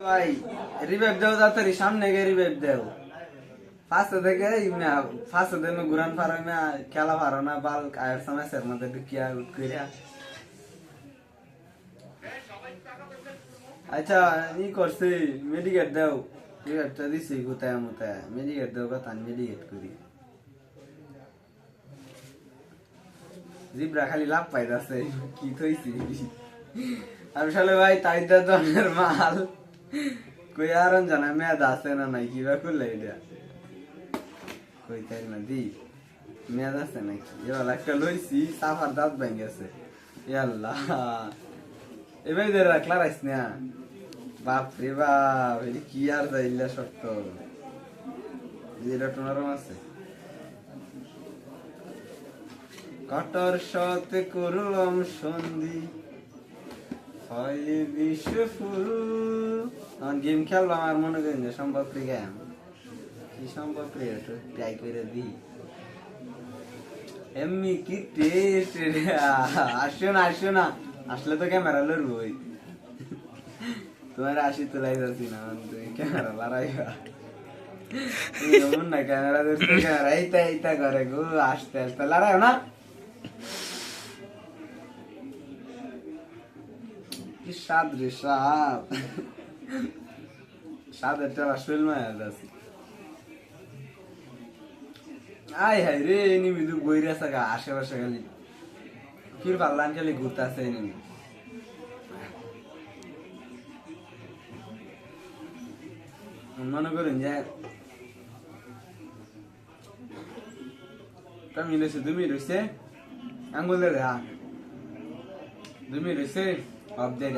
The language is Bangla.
ভাই রিভাইভ দাও তাড়াতাড়ি, সামনে গিয়ে রিভাইভ দাও। ফার্স্টে থেকে ফার্স্টে দিন ঘুরান পারো না, খেলা পারো না, বাল আয়ের সমস্যার মধ্যে ঢুকিয়া উঠ করিয়া। আচ্ছা ই করছি, মেডিকেট দাও। রিভাইভটা দিছি কোথায় মোতায়, মেডিকেট দাও কথা, মেডিকেট করি। জিব্রা খালি লাভ পাইতাছে, কি থইছি আমি সালে ভাই তাইদা দনের মাল কই আরন জানা মেয়াদ আছে না নাই, কিবা করলে এটা কই তাই না দি মেয়াদ আছে নাকি। এবার একটা লইছি, সাফার দাঁত ভেঙে গেছে। আল্লাহ এবার রাখলা রাইস না, বাপ রে বাপ, এটা কি আর যাইলা শক্ত, যেটা নরম আছে। কটর সতে করলাম সন্ধি, হয় বিশ্ব ফুল। গেম খেললাম আর মনে করেন যে সম্ভব গেম কি সম্ভব একটু ট্রাই করে দিই। এমনি কি টেস্ট, আসো না আসো না, আসলে তো ক্যামেরা লড়বই। তোমার আসি তো লাইছি না, তুমি ক্যামেরা লড়াইবা না, ক্যামেরা ধরতে ক্যামেরা এইটা এইটা করে গো, আসতে আসতে লড়াইও না। কি স্বাদ রে স্বাদ, স্বাদের টেলা শৈল মায়া যাচ্ছে। আয় হাই রে নিমি দু বইরে আছে গা আশেপাশে, খালি ফির পাল্লান খালি ঘুরতে আছে নিমি। মনে করেন যে মিনিট হয়েছে, 2 মিনিট হয়েছে, আঙ্গুল দে, 2 মিনিট হয়েছে, অফ দে।